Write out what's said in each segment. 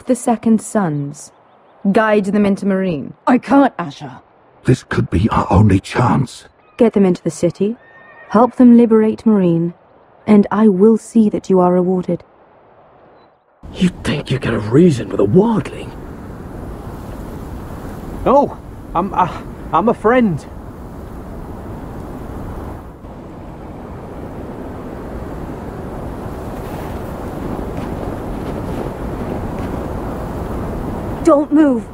The Second Sons. Guide them into Marine. I can't, Asher. This could be our only chance. Get them into the city. Help them liberate Marine. And I will see that you are rewarded. You'd think you could have reasoned with a wildling. No, I'm a friend. Don't move.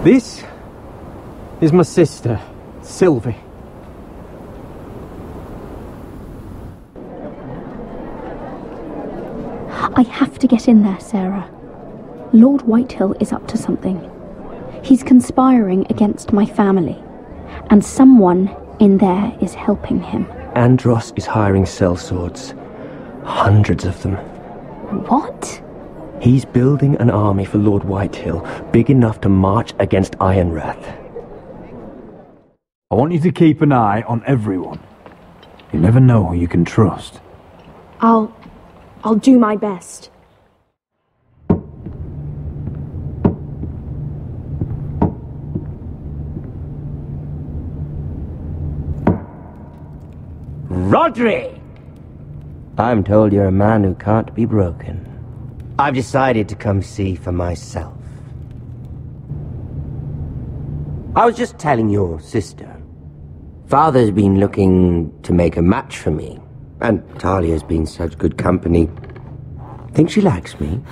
This is my sister, Sylvie. I have to get in there, Sarah. Lord Whitehill is up to something. He's conspiring against my family, and someone in there is helping him. Andros is hiring sellswords. Hundreds of them. What? He's building an army for Lord Whitehill, big enough to march against Ironrath. I want you to keep an eye on everyone. You never know who you can trust. I'll do my best. Rodri! I'm told you're a man who can't be broken. I've decided to come see for myself. I was just telling your sister. Father's been looking to make a match for me, and Talia's been such good company. Think she likes me?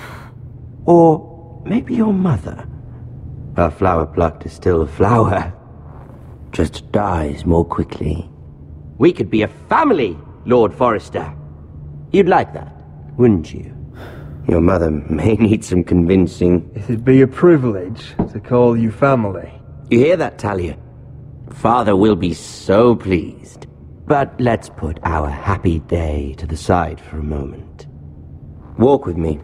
Or maybe your mother? Her flower plucked is still a flower, just dies more quickly. We could be a family, Lord Forrester. You'd like that, wouldn't you? Your mother may need some convincing. It'd be a privilege to call you family. You hear that, Talia? Father will be so pleased. But let's put our happy day to the side for a moment. Walk with me.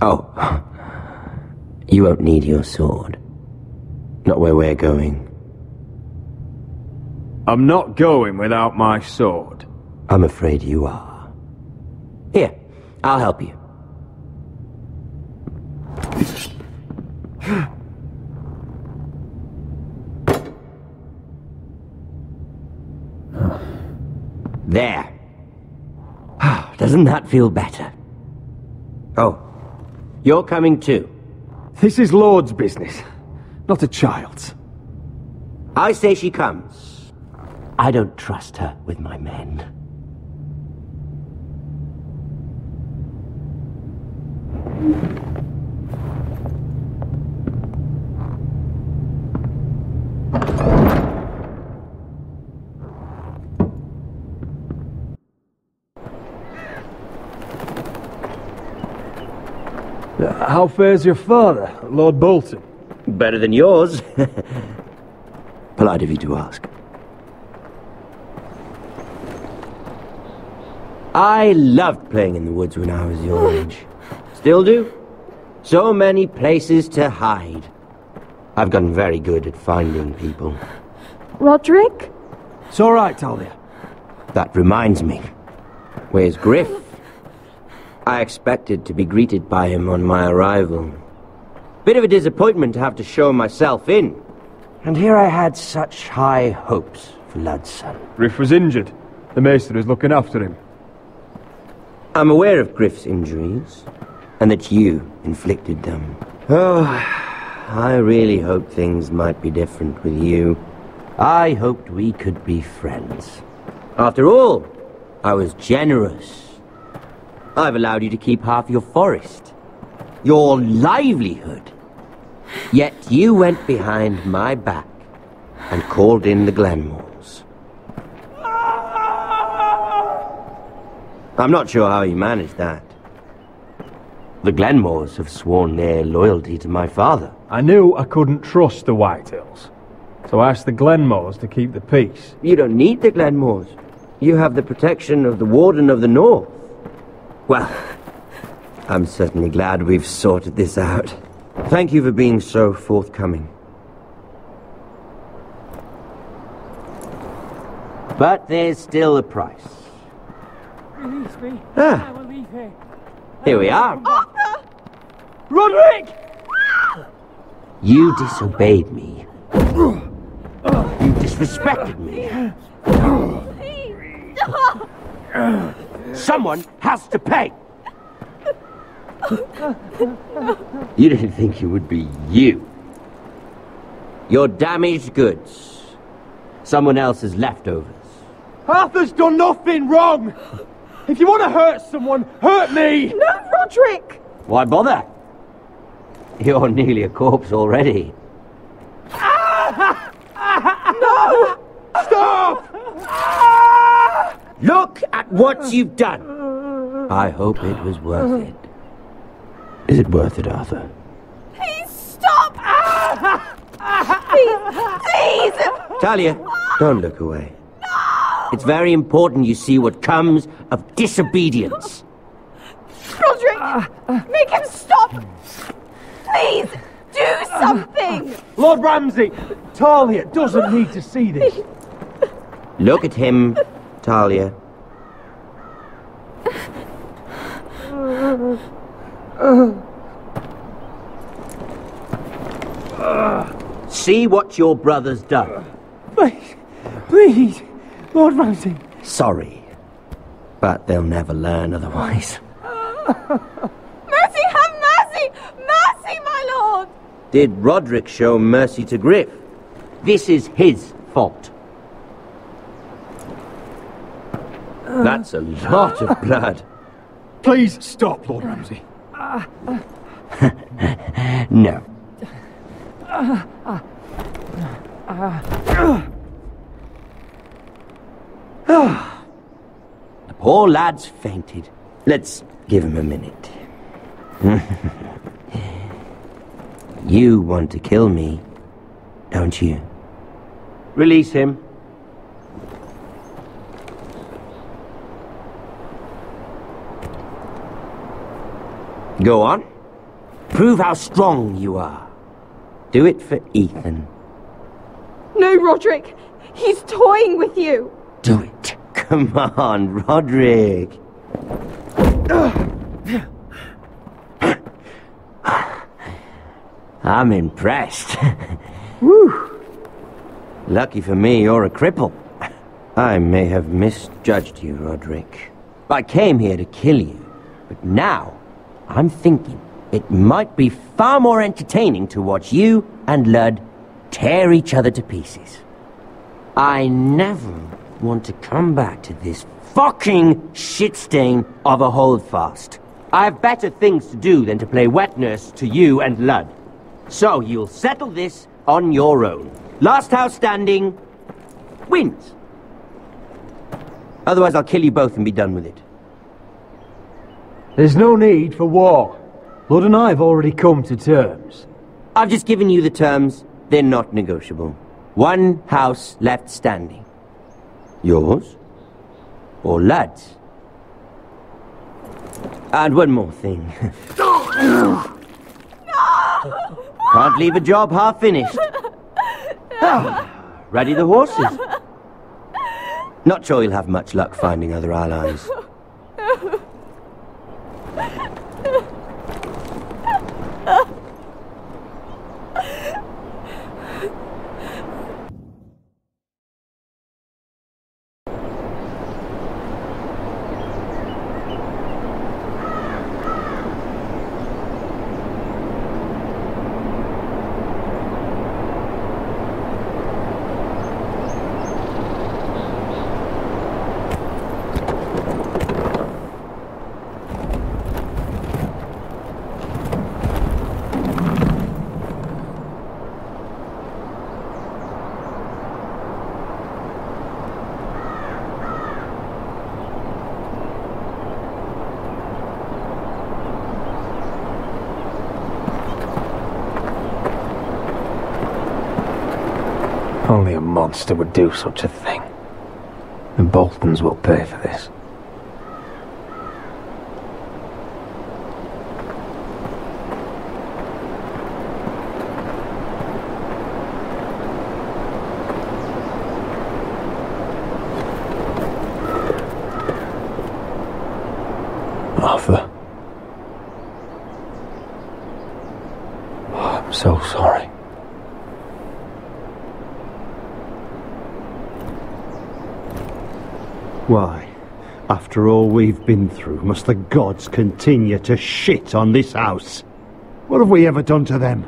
Oh, you won't need your sword. Not where we're going. I'm not going without my sword. I'm afraid you are. Here, I'll help you. There. Doesn't that feel better? Oh, you're coming too. This is Lord's business, not a child's. I say she comes. I don't trust her with my men. How fares your father, Lord Bolton? Better than yours. Polite of you to ask. I loved playing in the woods when I was your age. Still do. So many places to hide. I've gotten very good at finding people. Roderick? It's all right, Talia. That reminds me. Where's Griff? I expected to be greeted by him on my arrival. Bit of a disappointment to have to show myself in. And here I had such high hopes for Ludson. Griff was injured. The maester is looking after him. I'm aware of Griff's injuries, and that you inflicted them. Oh, I really hoped things might be different with you. I hoped we could be friends. After all, I was generous. I've allowed you to keep half your forest, your livelihood. Yet you went behind my back and called in the Glenmores. I'm not sure how you managed that. The Glenmores have sworn their loyalty to my father. I knew I couldn't trust the Whitehills, so I asked the Glenmores to keep the peace. You don't need the Glenmores. You have the protection of the Warden of the North. Well, I'm certainly glad we've sorted this out. Thank you for being so forthcoming. But there's still a price. Release me. Ah. I will leave here. Here we are. Arthur! Roderick! You disobeyed me. You disrespected me. Someone has to pay. You didn't think it would be you. You're damaged goods. Someone else's leftovers. Arthur's done nothing wrong! If you want to hurt someone, hurt me! No, Roderick! Why bother? You're nearly a corpse already. No! Stop! Look at what you've done. I hope it was worth it. Is it worth it, Arthur? Please stop! Please! Talia, don't look away. It's very important you see what comes of disobedience. Roderick! Make him stop! Please! Do something! Lord Ramsay, Talia doesn't need to see this. Look at him, Talia. See what your brother's done. Please, Lord Ramsay. Sorry, but they'll never learn otherwise. Mercy, have mercy! Mercy, my lord! Did Roderick show mercy to Griff? This is his fault. That's a lot of blood. Please stop, Lord Ramsay. No. The poor lad's fainted. Let's give him a minute. You want to kill me, don't you? Release him. Go on. Prove how strong you are. Do it for Ethan. No, Roderick! He's toying with you! Do it. Come on, Roderick. I'm impressed. Woo. Lucky for me, you're a cripple. I may have misjudged you, Roderick. I came here to kill you, but now I'm thinking it might be far more entertaining to watch you and Ludd tear each other to pieces. I never want to come back to this fucking shit stain of a holdfast. I have better things to do than to play wet nurse to you and Ludd. So you'll settle this on your own. Last house standing wins. Otherwise I'll kill you both and be done with it. There's no need for war. Lord and I have already come to terms. I've just given you the terms. They're not negotiable. One house left standing. Yours or Ludd's? And one more thing. Can't leave a job half finished. Ready the horses? Not sure you'll have much luck finding other allies. Only a monster would do such a thing. The Boltons will pay for this. I'm so sorry. Why, after all we've been through, must the gods continue to shit on this house? What have we ever done to them?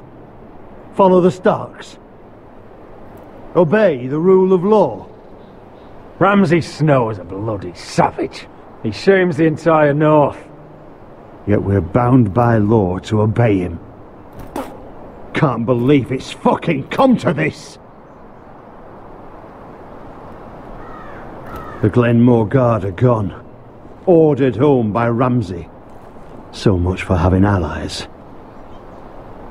Follow the Starks? Obey the rule of law? Ramsay Snow is a bloody savage. He shames the entire North. Yet we're bound by law to obey him. Can't believe it's fucking come to this! The Glenmore Guard are gone. Ordered home by Ramsay. So much for having allies.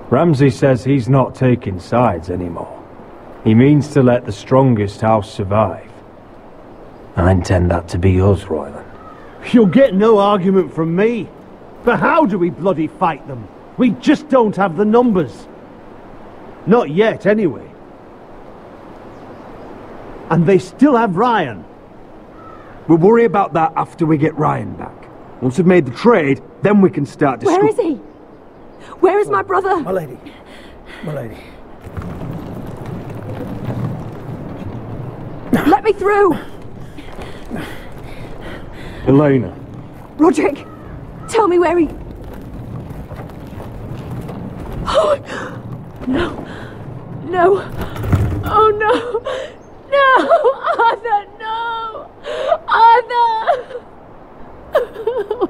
Ramsay says he's not taking sides anymore. He means to let the strongest house survive. I intend that to be us, Royland. You'll get no argument from me. But how do we bloody fight them? We just don't have the numbers. Not yet, anyway. And they still have Ryan. We'll worry about that after we get Ryan back. Once we've made the trade, then we can start discussing. Where is he? Where is my brother? My lady. My lady. Let me through! Elena. Roderick, tell me where he... Oh, no. No. Oh, no. No! Arthur, no! Arthur!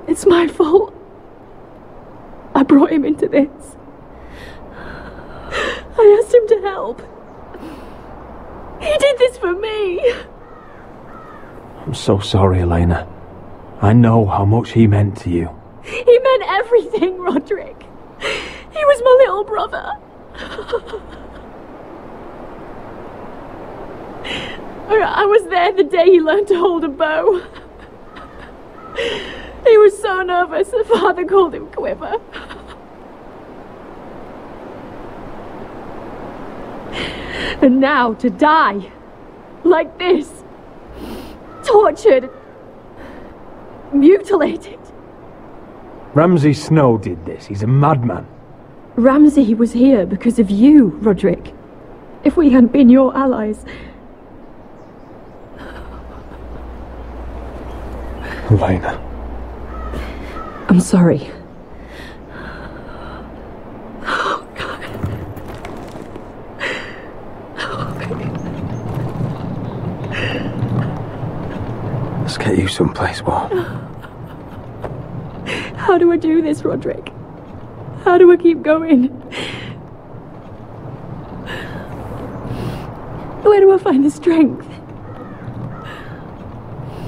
It's my fault. I brought him into this. I asked him to help. He did this for me. I'm so sorry, Elena. I know how much he meant to you. He meant everything, Roderick. He was my little brother. I was there the day he learned to hold a bow. He was so nervous that Father called him Quiver. And now to die like this, tortured, mutilated. Ramsay Snow did this. He's a madman. Ramsay was here because of you, Roderick. If we hadn't been your allies... Elena. I'm sorry. Oh, God. Let's get you someplace warm. How do I do this, Roderick? How do I keep going? Where do I find the strength?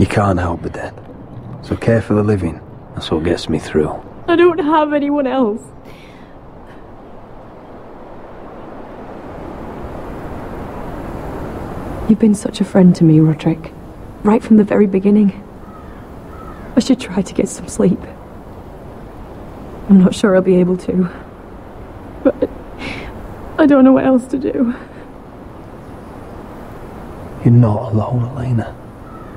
You can't help the dead. So care for the living. That's what gets me through. I don't have anyone else. You've been such a friend to me, Roderick. Right from the very beginning. I should try to get some sleep. I'm not sure I'll be able to. But I don't know what else to do. You're not alone, Elena.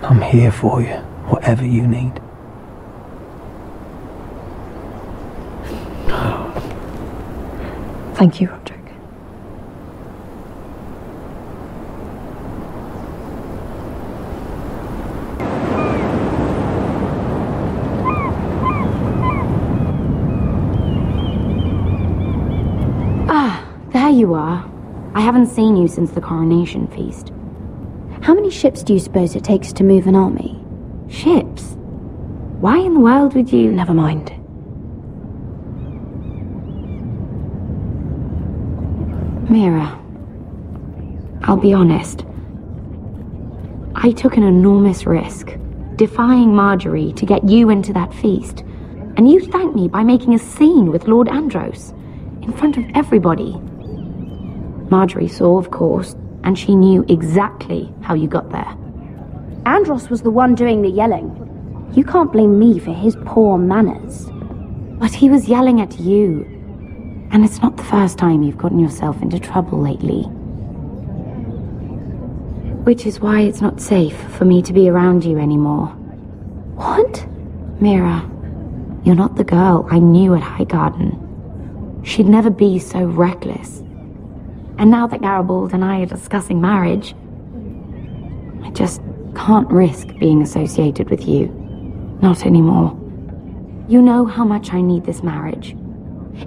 I'm here for you, whatever you need. Thank you, Roderick. There you are. I haven't seen you since the coronation feast. How many ships do you suppose it takes to move an army? Ships? Why in the world would you... Never mind. Mira, I'll be honest. I took an enormous risk, defying Marjorie to get you into that feast. And you thanked me by making a scene with Lord Andros, in front of everybody. Marjorie saw, of course, and she knew exactly how you got there. Andros was the one doing the yelling. You can't blame me for his poor manners. But he was yelling at you. And it's not the first time you've gotten yourself into trouble lately. Which is why it's not safe for me to be around you anymore. What? Mira, you're not the girl I knew at Highgarden. she'd never be so reckless. And now that Garibald and I are discussing marriage, I just can't risk being associated with you. Not anymore. You know how much I need this marriage.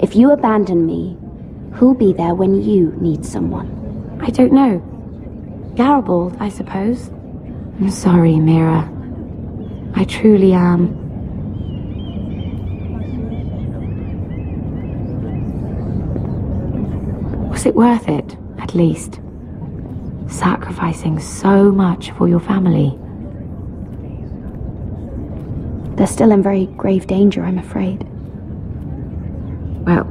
If you abandon me, who'll be there when you need someone? I don't know. Garibald, I suppose. I'm sorry, Mira. I truly am. Was it worth it, at least? Sacrificing so much for your family? They're still in very grave danger, I'm afraid. Well,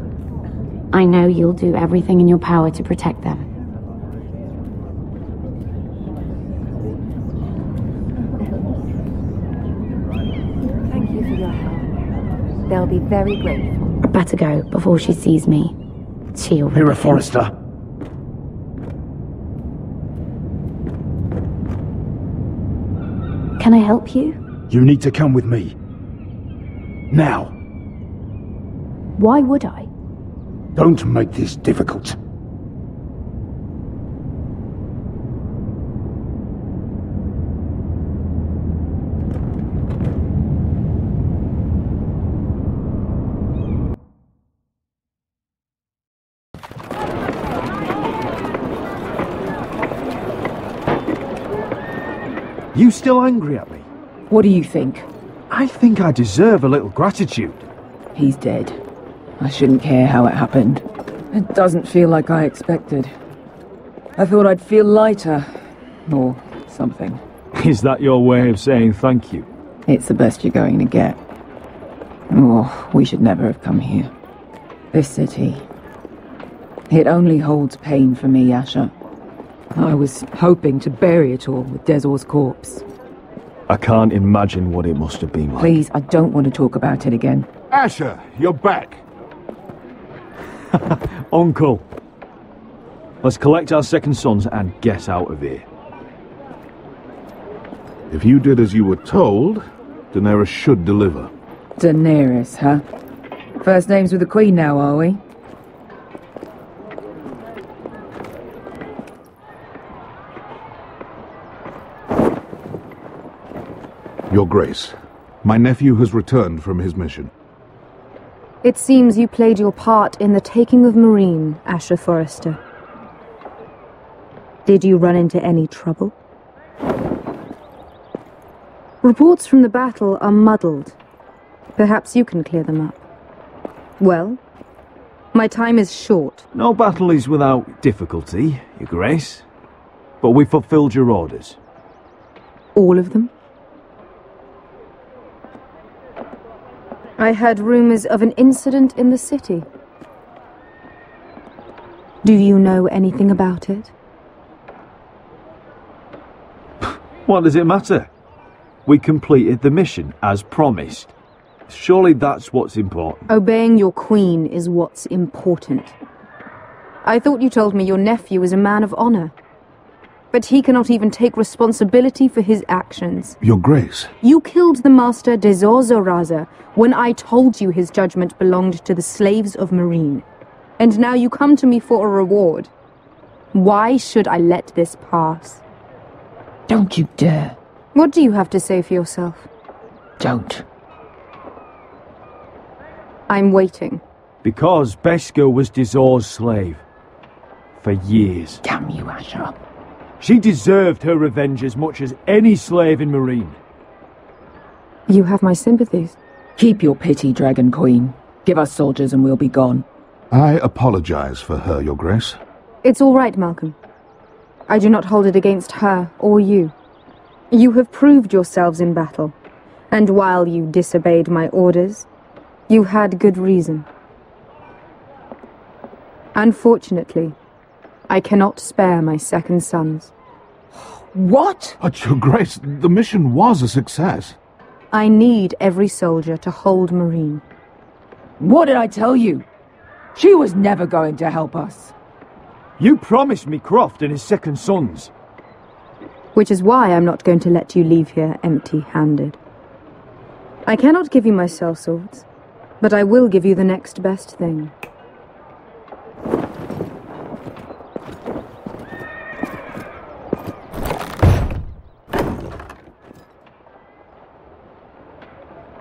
I know you'll do everything in your power to protect them. Thank you for your help. They'll be very grateful. I better go before she sees me. She'll Mira Forrester. Can I help you? You need to come with me. Now. Why would I? Don't make this difficult. You still angry at me? What do you think? I think I deserve a little gratitude. He's dead. I shouldn't care how it happened. It doesn't feel like I expected. I thought I'd feel lighter. Or something. Is that your way of saying thank you? It's the best you're going to get. Oh, we should never have come here. This city. It only holds pain for me, Asher. I was hoping to bury it all with Dezor's corpse. I can't imagine what it must have been like. Please, I don't want to talk about it again. Asher, you're back. Uncle. Let's collect our second sons and get out of here. If you did as you were told, Daenerys should deliver. Daenerys, huh? First names with the Queen now, are we? Your Grace, my nephew has returned from his mission. It seems you played your part in the taking of Marine, Asher Forrester. Did you run into any trouble? Reports from the battle are muddled. Perhaps you can clear them up. Well, my time is short. No battle is without difficulty, Your Grace. But we fulfilled your orders. All of them? I heard rumors of an incident in the city. Do you know anything about it? What does it matter? We completed the mission, as promised. Surely that's what's important. Obeying your queen is what's important. I thought you told me your nephew is a man of honor. But he cannot even take responsibility for his actions. Your Grace. You killed the master Dezor Zoraza when I told you his judgment belonged to the slaves of Marine. And now you come to me for a reward. Why should I let this pass? Don't you dare. What do you have to say for yourself? Don't. I'm waiting. Because Beskha was Dezor's slave. For years. Damn you, Asher. She deserved her revenge as much as any slave in Marine. You have my sympathies. Keep your pity, Dragon Queen. Give us soldiers and we'll be gone. I apologize for her, Your Grace. It's all right, Malcolm. I do not hold it against her or you. You have proved yourselves in battle, and while you disobeyed my orders, you had good reason. Unfortunately, I cannot spare my second sons. What? But, Your Grace, the mission was a success. I need every soldier to hold Marine. What did I tell you? She was never going to help us. You promised me Croft and his second sons. Which is why I'm not going to let you leave here empty-handed. I cannot give you my sellswords, but I will give you the next best thing.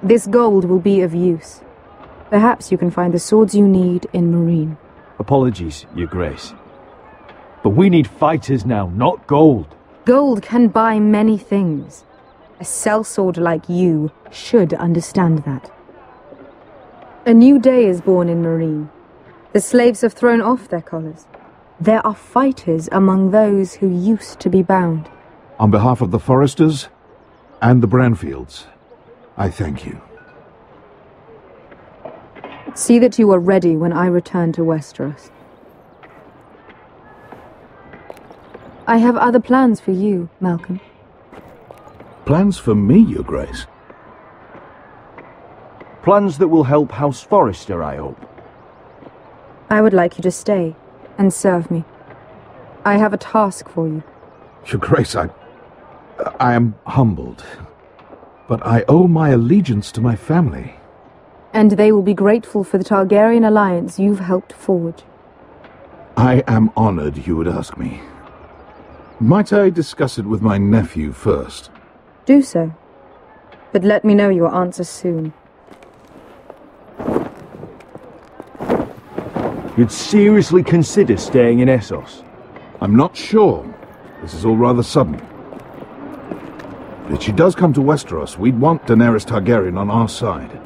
This gold will be of use. Perhaps you can find the swords you need in Marine. Apologies, Your Grace. But we need fighters now, not gold. Gold can buy many things. A sellsword like you should understand that. A new day is born in Marine. The slaves have thrown off their collars. There are fighters among those who used to be bound. On behalf of the Foresters and the Branfields, I thank you. See that you are ready when I return to Westeros. I have other plans for you, Malcolm. Plans for me, Your Grace? Plans that will help House Forrester, I hope. I would like you to stay and serve me. I have a task for you. Your Grace, I am humbled. But I owe my allegiance to my family. And they will be grateful for the Targaryen alliance you've helped forge. I am honored you would ask me. Might I discuss it with my nephew first? Do so. But let me know your answer soon. You'd seriously consider staying in Essos? I'm not sure. This is all rather sudden. If she does come to Westeros, we'd want Daenerys Targaryen on our side.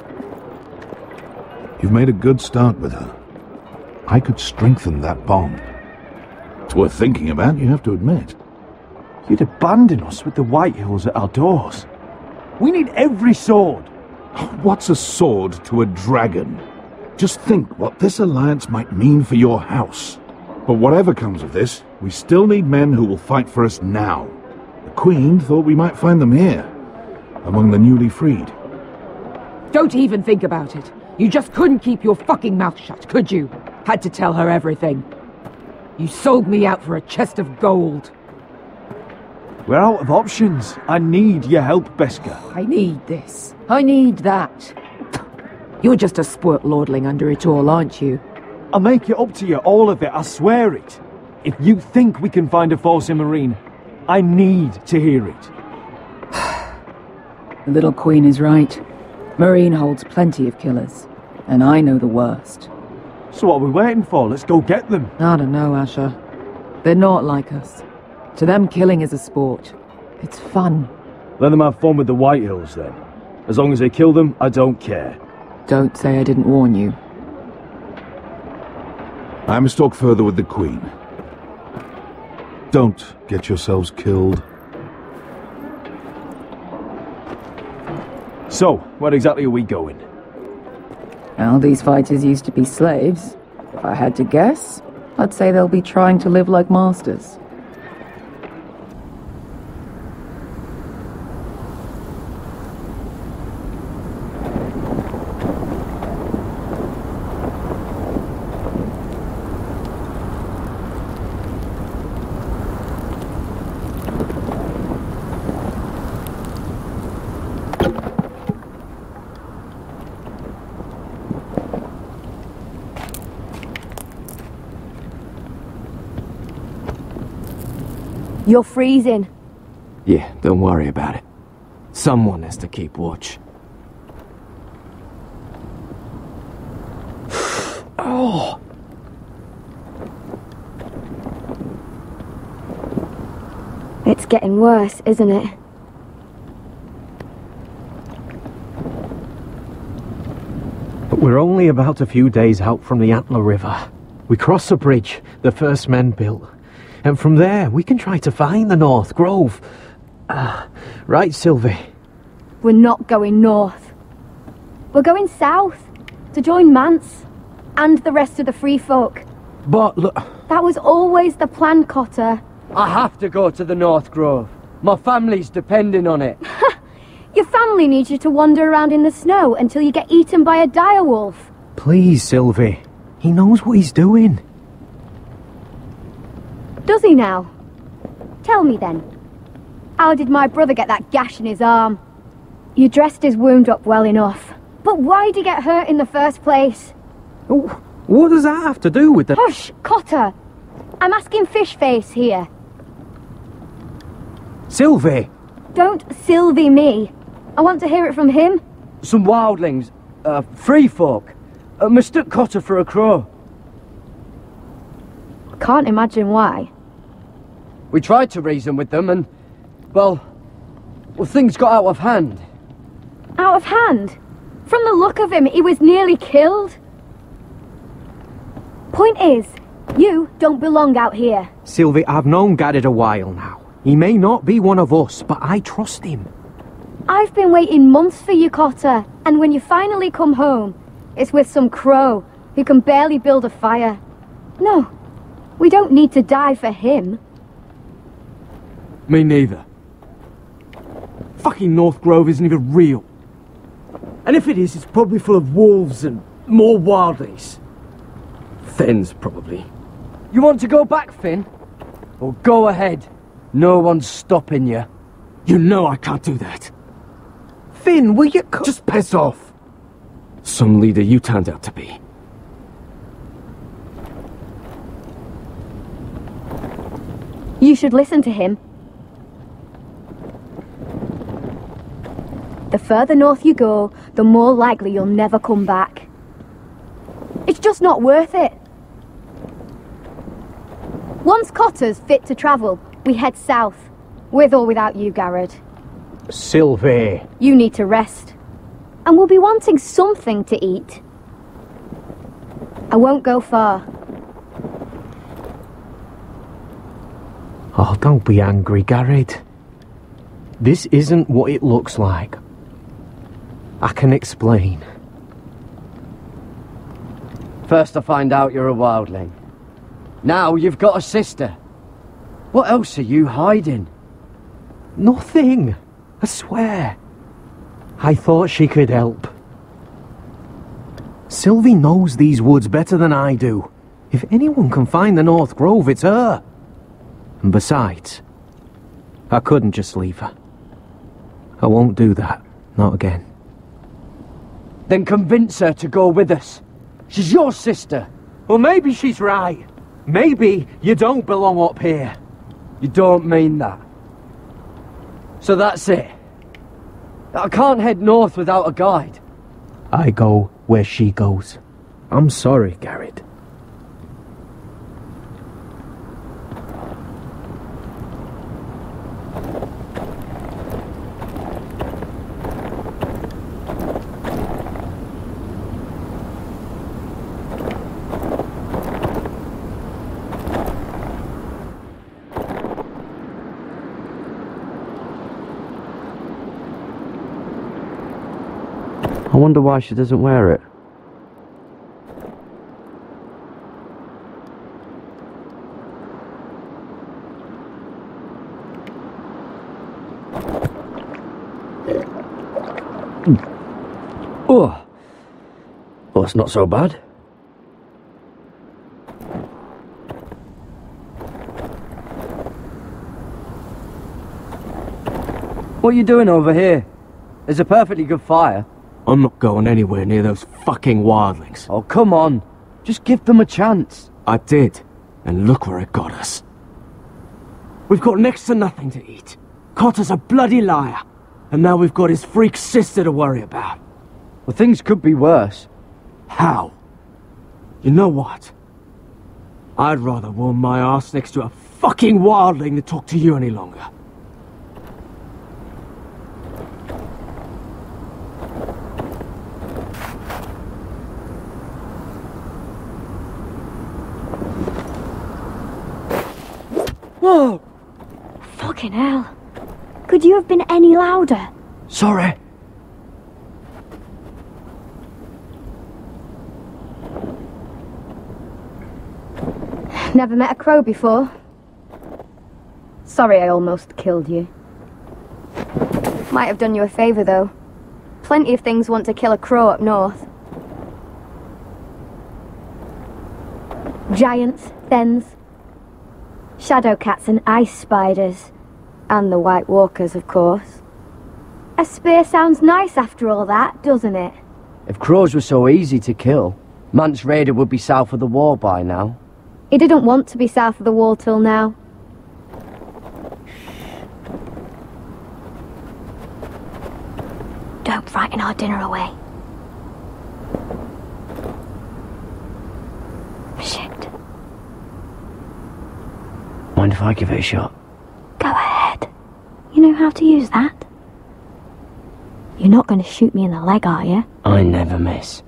You've made a good start with her. I could strengthen that bond. It's worth thinking about, you have to admit. You'd abandon us with the Whitehills at our doors. We need every sword. What's a sword to a dragon? Just think what this alliance might mean for your house. But whatever comes of this, we still need men who will fight for us now. The Queen thought we might find them here, among the newly freed. Don't even think about it. You just couldn't keep your fucking mouth shut, could you? Had to tell her everything. You sold me out for a chest of gold. We're out of options. I need your help, Beskha. I need this. I need that. You're just a spoilt lordling under it all, aren't you? I'll make it up to you, all of it, I swear it. If you think we can find a force in Marine, I need to hear it. The little queen is right. Marine holds plenty of killers, and I know the worst. So what are we waiting for? Let's go get them. I don't know, Asher. They're not like us. To them, killing is a sport. It's fun. Let them have fun with the Whitehills, then. As long as they kill them, I don't care. Don't say I didn't warn you. I must talk further with the Queen. Don't get yourselves killed. So, where exactly are we going? Well, these fighters used to be slaves. If I had to guess, I'd say they'll be trying to live like masters. You're freezing. Yeah, don't worry about it. Someone has to keep watch. Oh! It's getting worse, isn't it? But we're only about a few days out from the Antler River. We cross a bridge the first men built. And from there, we can try to find the North Grove. Right, Sylvie? We're not going north. We're going south, to join Mance, and the rest of the free folk. But look... That was always the plan, Cotter. I have to go to the North Grove. My family's depending on it. Your family needs you to wander around in the snow until you get eaten by a direwolf. Please, Sylvie. He knows what he's doing. Does he now? Tell me then. How did my brother get that gash in his arm? You dressed his wound up well enough. But why did he get hurt in the first place? What does that have to do with the... Hush, Cotter! I'm asking Fishface here. Sylvie! Don't Sylvie me. I want to hear it from him. Some wildlings, free folk, mistook Cotter for a crow. Can't imagine why. We tried to reason with them and, well, things got out of hand. Out of hand? From the look of him, he was nearly killed. Point is, you don't belong out here. Sylvie, I've known Garrett a while now. He may not be one of us, but I trust him. I've been waiting months for you, Cotter, and when you finally come home, it's with some crow who can barely build a fire. No, we don't need to die for him. Me neither. Fucking North Grove isn't even real. And if it is, it's probably full of wolves and more wildlings. Thens, probably. You want to go back, Finn? Well, go ahead. No one's stopping you. You know I can't do that. Finn, will you just piss off? Some leader you turned out to be. You should listen to him. The further north you go, the more likely you'll never come back. It's just not worth it. Once Cotter's fit to travel, we head south. With or without you, Garrett. Sylvie. You need to rest. And we'll be wanting something to eat. I won't go far. Oh, don't be angry, Garrett. This isn't what it looks like. I can explain. First I find out you're a wildling. Now you've got a sister. What else are you hiding? Nothing. I swear. I thought she could help. Sylvie knows these woods better than I do. If anyone can find the North Grove, it's her. And besides, I couldn't just leave her. I won't do that. Not again. Then convince her to go with us. She's your sister. Well, maybe she's right. Maybe you don't belong up here. You don't mean that. So that's it. I can't head north without a guide. I go where she goes. I'm sorry, Garrett. I wonder why she doesn't wear it. Oh, well, it's not so bad. What are you doing over here? There's a perfectly good fire. I'm not going anywhere near those fucking wildlings. Oh, come on. Just give them a chance. I did, and look where it got us. We've got next to nothing to eat. Cotter's a bloody liar, and now we've got his freak sister to worry about. Well, things could be worse. How? You know what? I'd rather warm my ass next to a fucking wildling than talk to you any longer. Whoa! Fucking hell. Could you have been any louder? Sorry. Never met a crow before. Sorry I almost killed you. Might have done you a favour though. Plenty of things want to kill a crow up north. Giants, thens, shadow cats and ice spiders. And the White Walkers, of course. A spear sounds nice after all that, doesn't it? If crows were so easy to kill, Mance Raider would be south of the wall by now. He didn't want to be south of the wall till now. Don't frighten our dinner away. Shit. Mind if I give it a shot? Go ahead. You know how to use that? You're not going to shoot me in the leg, are you? I never miss.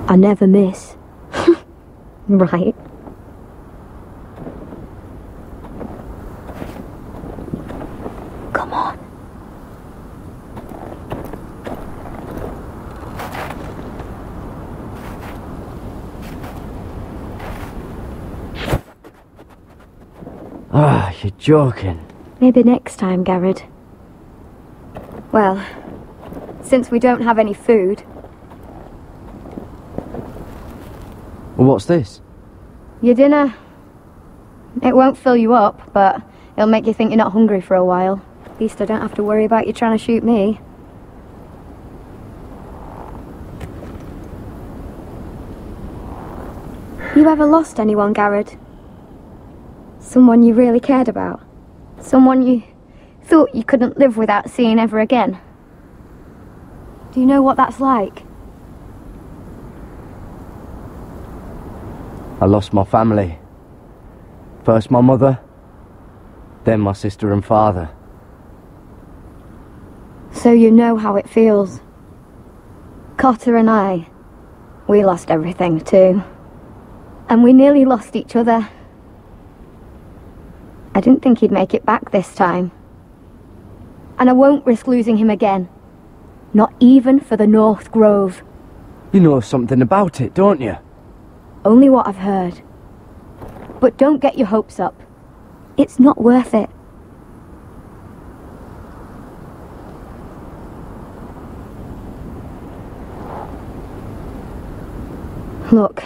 I never miss. Right. Come on. Ah, you're joking. Maybe next time, Garrett. Well, since we don't have any food... What's this? Your dinner. It won't fill you up, but it'll make you think you're not hungry for a while. At least I don't have to worry about you trying to shoot me. You ever lost anyone, Garrett? Someone you really cared about? Someone you thought you couldn't live without seeing ever again? Do you know what that's like? I lost my family. First my mother, then my sister and father. So you know how it feels. Cotter and I, we lost everything too. And we nearly lost each other. I didn't think he'd make it back this time. And I won't risk losing him again. Not even for the North Grove. You know something about it, don't you? Only what I've heard. But don't get your hopes up. It's not worth it. Look.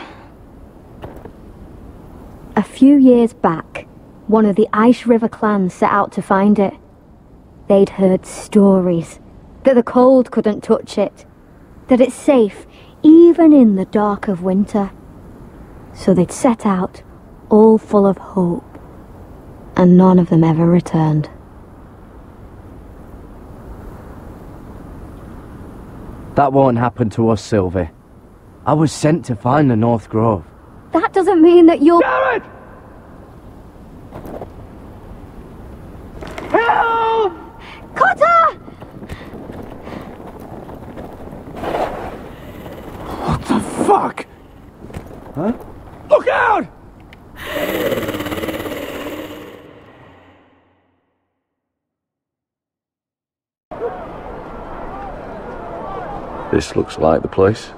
A few years back, one of the Ice River clans set out to find it. They'd heard stories that the cold couldn't touch it, that it's safe even in the dark of winter. So they'd set out, all full of hope, and none of them ever returned. That won't happen to us, Sylvie. I was sent to find the North Grove. That doesn't mean that you'll... Garrett! Help! Cotter! What the fuck? Huh? Look out! This looks like the place.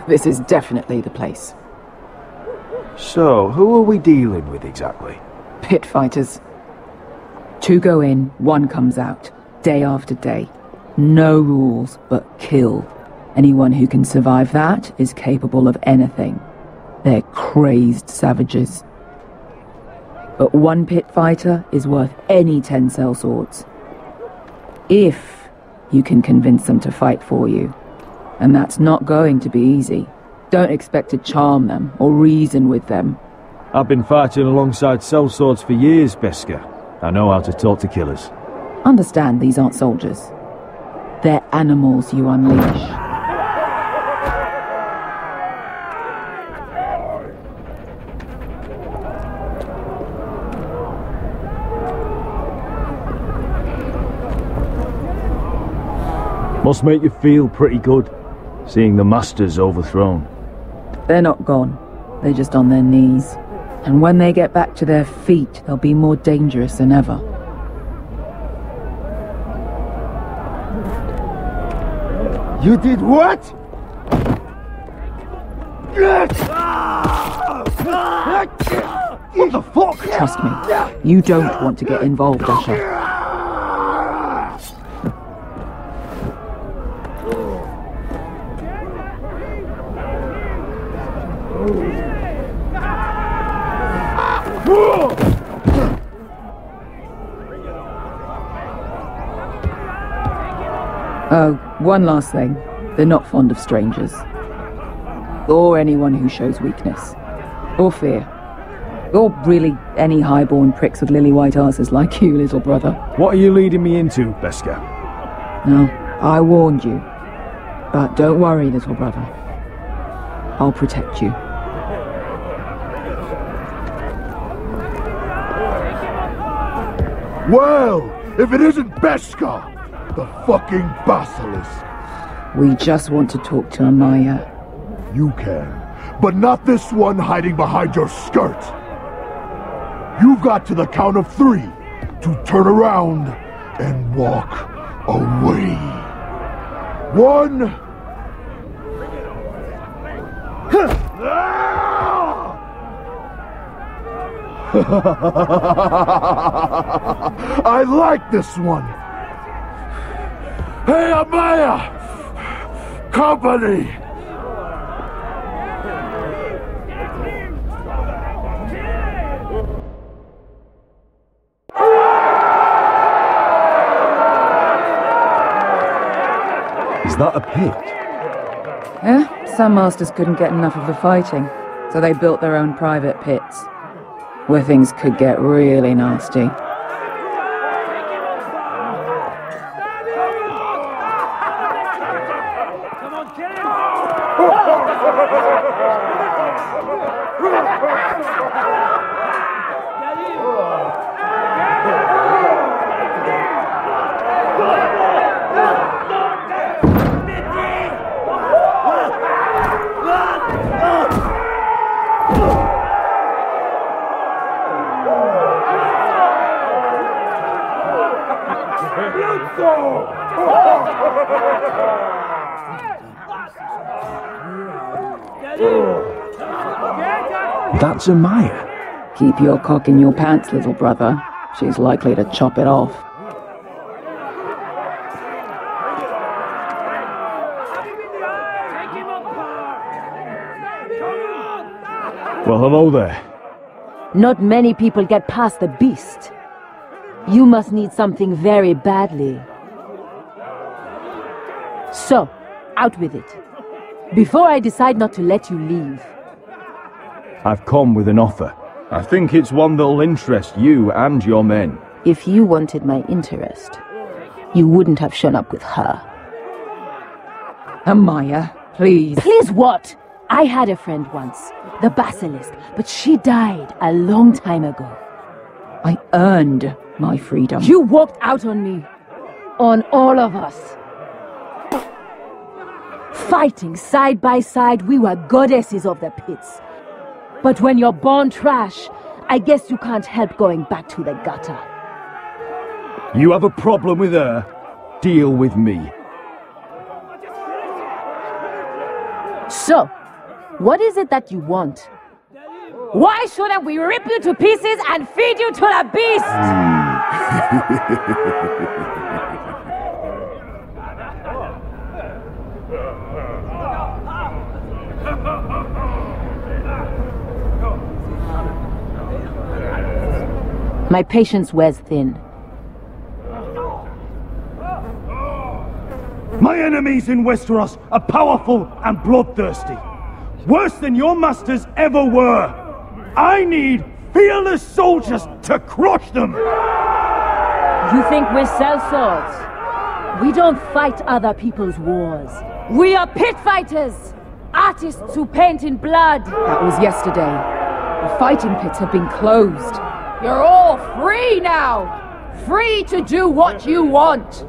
This is definitely the place. So, who are we dealing with exactly? Pit fighters. 2 go in, 1 comes out, day after day. No rules, but kill. Anyone who can survive that is capable of anything. They're crazed savages. But 1 pit fighter is worth any 10 sellswords. If you can convince them to fight for you. And that's not going to be easy. Don't expect to charm them or reason with them. I've been fighting alongside sellswords for years, Beska. I know how to talk to killers. Understand these aren't soldiers. They're animals you unleash. Must make you feel pretty good, seeing the masters overthrown. They're not gone. They're just on their knees. And when they get back to their feet, they'll be more dangerous than ever. You did what? What the fuck? Trust me, you don't want to get involved, Asher. Oh, One last thing. They're not fond of strangers. Or anyone who shows weakness. Or fear. Or really any highborn pricks with lily-white asses like you, little brother. What are you leading me into, Beskar? No, I warned you. But don't worry, little brother. I'll protect you. Well, if it isn't Beskar, the fucking basilisk. We just want to talk to Amaya. You can, but not this one hiding behind your skirt. You've got to the count of 3 to turn around and walk away. 1. I like this one. Hey, Amaya! Company! Is that a pit? Yeah, some masters couldn't get enough of the fighting, so they built their own private pits, where things could get really nasty. That's Amaya. Keep your cock in your pants, little brother. She's likely to chop it off. Well, hello there. Not many people get past the beast. You must need something very badly. So, out with it. Before I decide not to let you leave. I've come with an offer. I think it's one that'll interest you and your men. If you wanted my interest, you wouldn't have shown up with her. Amaya, please. Please what? I had a friend once, the basilisk, but she died a long time ago. I earned my freedom. You walked out on me. On all of us. Fighting side by side, we were goddesses of the pits. But when you're born trash, I guess you can't help going back to the gutter. You have a problem with her? Deal with me. So, what is it that you want? Why shouldn't we rip you to pieces and feed you to the beast? My patience wears thin. My enemies in Westeros are powerful and bloodthirsty. Worse than your masters ever were. I need fearless soldiers to crush them. You think we sell swords? We don't fight other people's wars. We are pit fighters! Artists who paint in blood! That was yesterday. The fighting pits have been closed. You're all free now! Free to do what you want!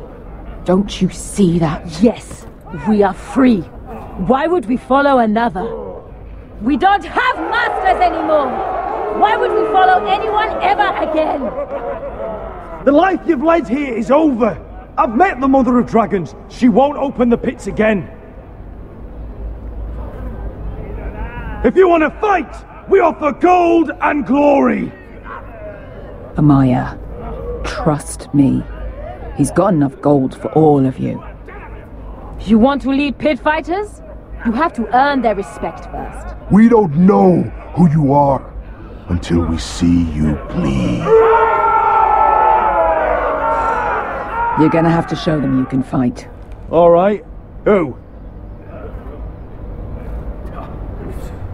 Don't you see that? Yes, we are free. Why would we follow another? We don't have masters anymore! Why would we follow anyone ever again? The life you've led here is over. I've met the Mother of Dragons. She won't open the pits again. If you want to fight, we offer gold and glory. Amaya, trust me. He's got enough gold for all of you. You want to lead pit fighters? You have to earn their respect first. We don't know who you are until we see you bleed. You're gonna have to show them you can fight. Alright. Who?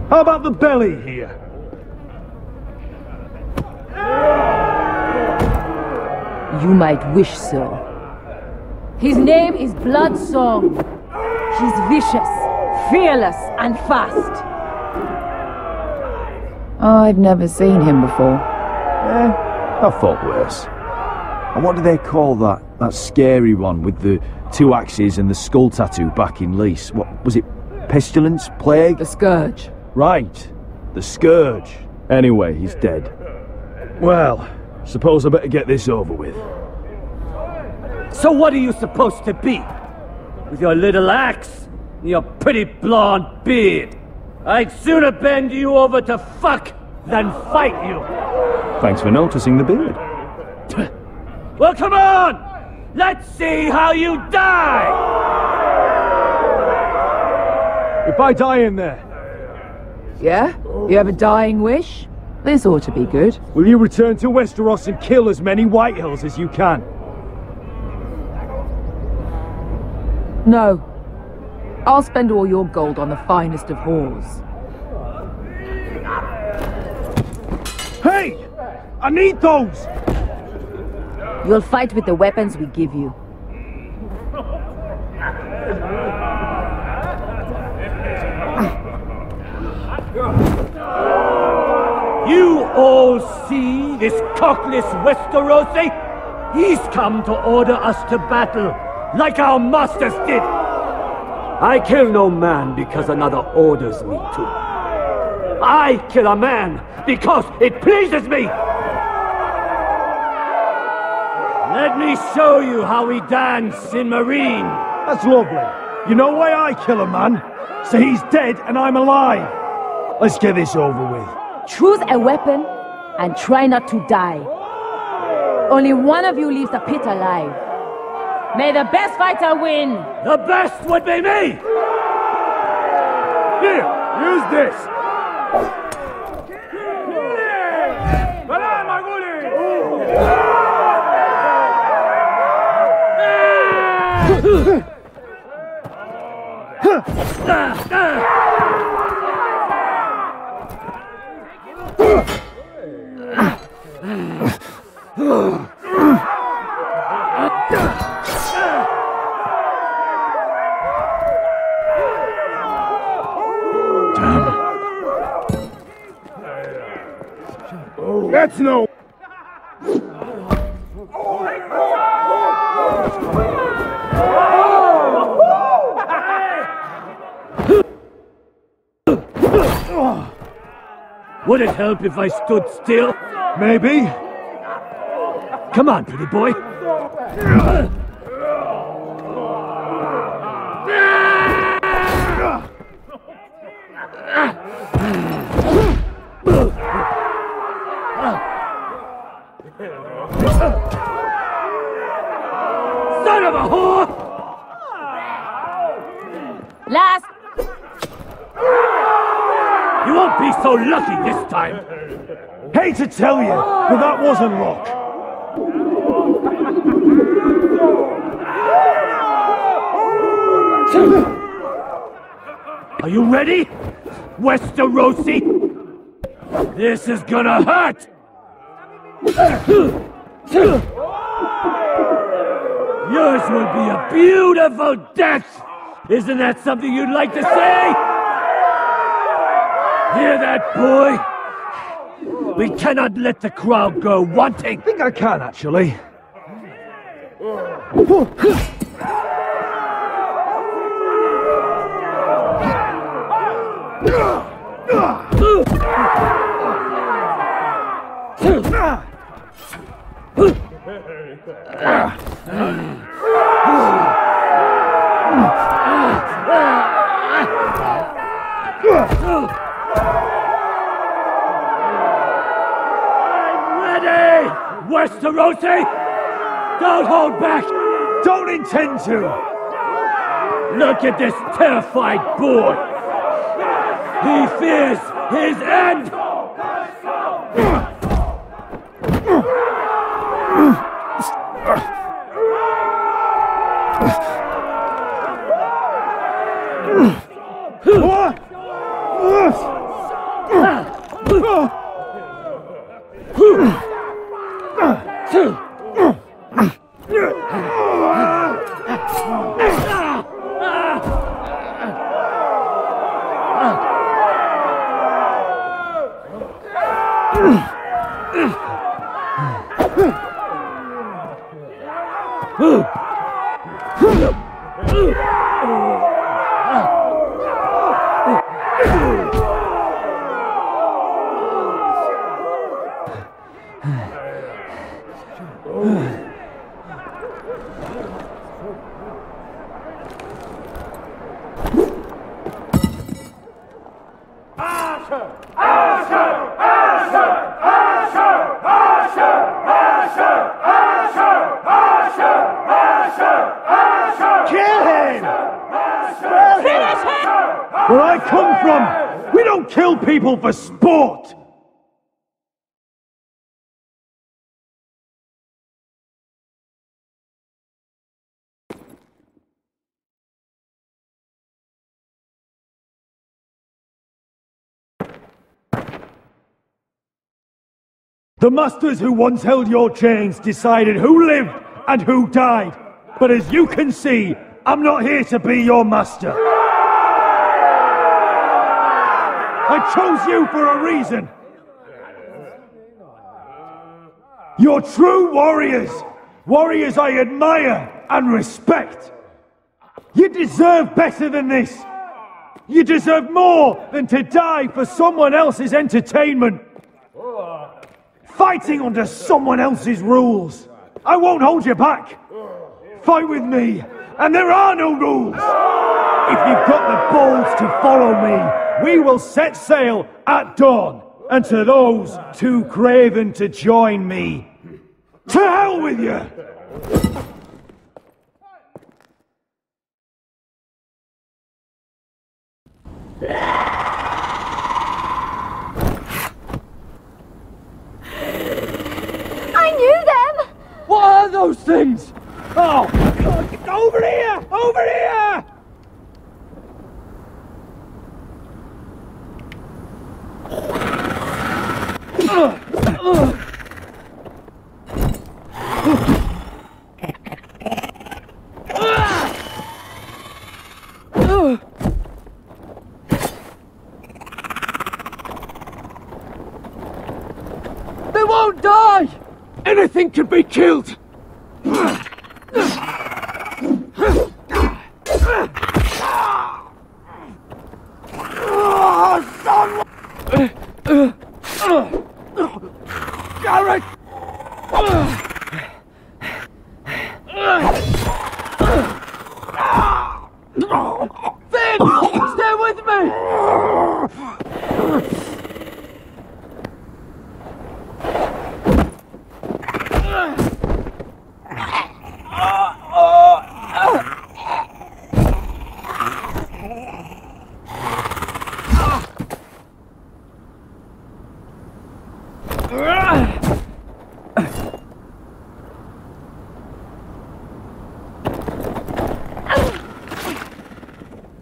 How about the belly here? You might wish so. His name is Bloodsong. He's vicious, fearless, and fast. I've never seen him before. I thought worse. And what do they call that scary one with the 2 axes and the skull tattoo back in Lease? What was it? Pestilence? Plague? The Scourge. Right. The Scourge. Anyway, he's dead. Well, suppose I better get this over with. So what are you supposed to be? With your little axe and your pretty blonde beard? I'd sooner bend you over to fuck than fight you. Thanks for noticing the beard. Well, come on! Let's see how you die! If I die in there... Yeah? You have a dying wish? This ought to be good. Will you return to Westeros and kill as many Whitehills as you can? No. I'll spend all your gold on the finest of whores. Hey! I need those! You'll fight with the weapons we give you. You all see this cockless Westerosi? He's come to order us to battle, like our masters did. I kill no man because another orders me to. I kill a man because it pleases me. Let me show you how we dance in Marine. That's lovely. You know why I kill a man? So he's dead and I'm alive. Let's get this over with. Choose a weapon and try not to die. Only one of you leaves the pit alive. May the best fighter win! The best would be me! Here, use this! That's no... Would it help if I stood still? Maybe. Come on, pretty boy. Son of a whore! Last! You won't be so lucky this time. Hate to tell you, but that wasn't luck. Are you ready, Westerosi? This is gonna hurt! Yours will be a beautiful death! Isn't that something you'd like to say? Hear that, boy? We cannot let the crowd go wanting. I think I can, actually. Westerosi! Don't hold back! Don't intend to! Look at this terrified boy! He fears his end! Where I come from, we don't kill people for sport! The masters who once held your chains decided who lived and who died. But as you can see, I'm not here to be your master. I chose you for a reason. You're true warriors. Warriors I admire and respect. You deserve better than this. You deserve more than to die for someone else's entertainment. Fighting under someone else's rules. I won't hold you back. Fight with me, and there are no rules. If you've got the balls to follow me, we will set sail at dawn. And to those too craven to join me, to hell with you! I knew them! What are those things? Oh, God, over here! Over here! They won't die! Anything can be killed! Garrett! Finn! Stay with me!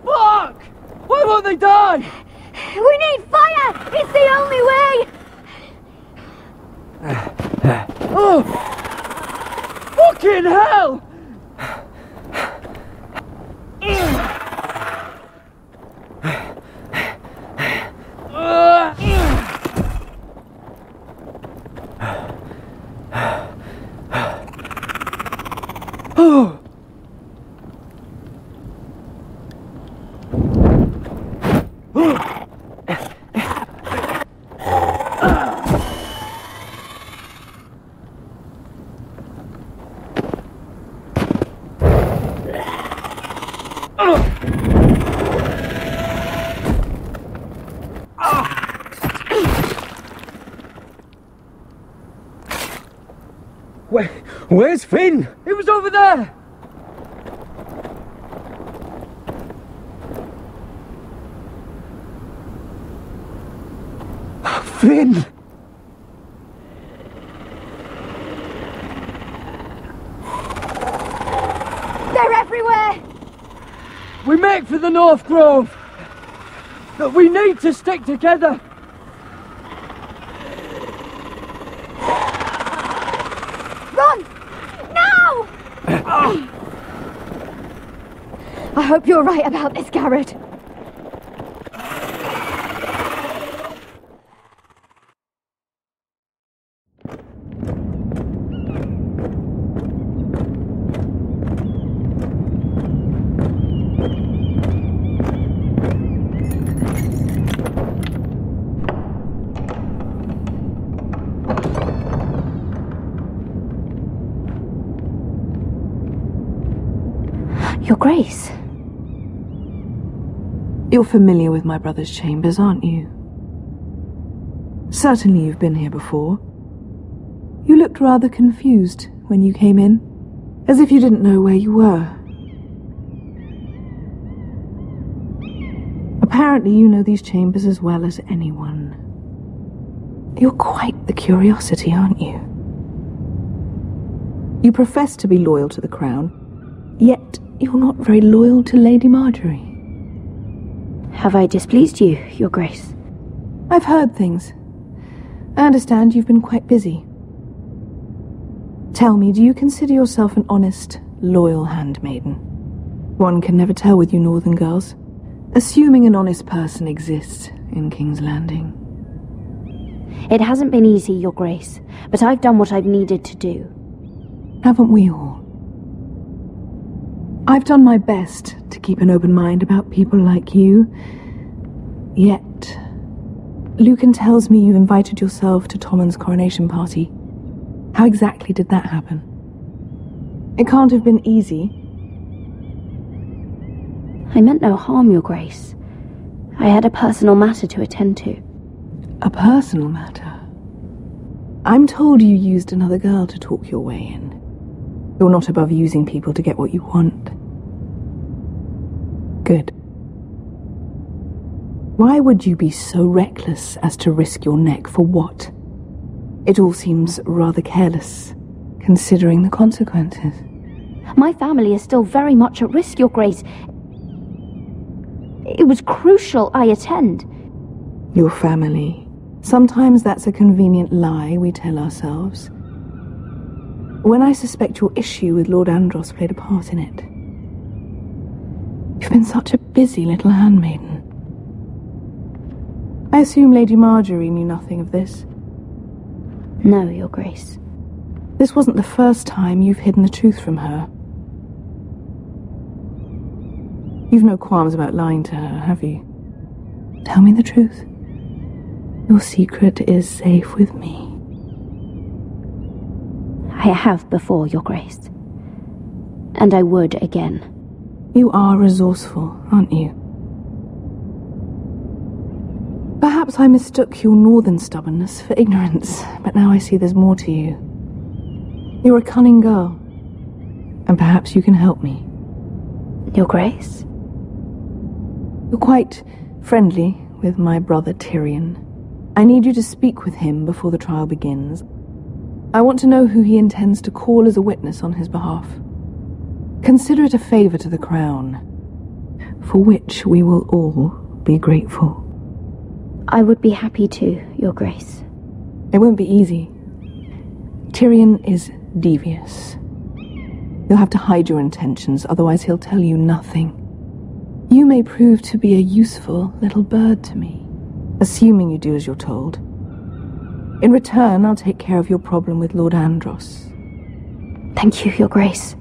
Fuck! Why won't they die? We need fire! It's the only way! Oh! Fucking hell! Oh! Where's Finn? It was over there! Finn! They're everywhere! We make for the North Grove! But we need to stick together! hope you're right about this, Garrett. Your Grace. You're familiar with my brother's chambers, aren't you? Certainly you've been here before. You looked rather confused when you came in, as if you didn't know where you were. Apparently you know these chambers as well as anyone. You're quite the curiosity, aren't you? You profess to be loyal to the crown, yet you're not very loyal to Lady Marjorie. Have I displeased you, Your Grace? I've heard things. I understand you've been quite busy. Tell me, do you consider yourself an honest, loyal handmaiden? One can never tell with you northern girls. Assuming an honest person exists in King's Landing. It hasn't been easy, Your Grace, but I've done what I've needed to do. Haven't we all? I've done my best to keep an open mind about people like you. Yet, Lucan tells me you've invited yourself to Tommen's coronation party. How exactly did that happen? It can't have been easy. I meant no harm, Your Grace. I had a personal matter to attend to. A personal matter? I'm told you used another girl to talk your way in. You're not above using people to get what you want. Good. Why would you be so reckless as to risk your neck for what? It all seems rather careless, considering the consequences. My family is still very much at risk, Your Grace. It was crucial I attend. Your family. Sometimes that's a convenient lie we tell ourselves. When I suspect your issue with Lord Andros played a part in it. You've been such a busy little handmaiden. I assume Lady Marjorie knew nothing of this. No, Your Grace. This wasn't the first time you've hidden the truth from her. You've no qualms about lying to her, have you? Tell me the truth. Your secret is safe with me. I have before, Your Grace. And I would again. You are resourceful, aren't you? Perhaps I mistook your northern stubbornness for ignorance, but now I see there's more to you. You're a cunning girl, and perhaps you can help me. Your Grace? You're quite friendly with my brother Tyrion. I need you to speak with him before the trial begins. I want to know who he intends to call as a witness on his behalf. Consider it a favor to the crown, for which we will all be grateful. I would be happy to, Your Grace. It won't be easy. Tyrion is devious. You'll have to hide your intentions, otherwise he'll tell you nothing. You may prove to be a useful little bird to me, assuming you do as you're told. In return, I'll take care of your problem with Lord Andros. Thank you, Your Grace.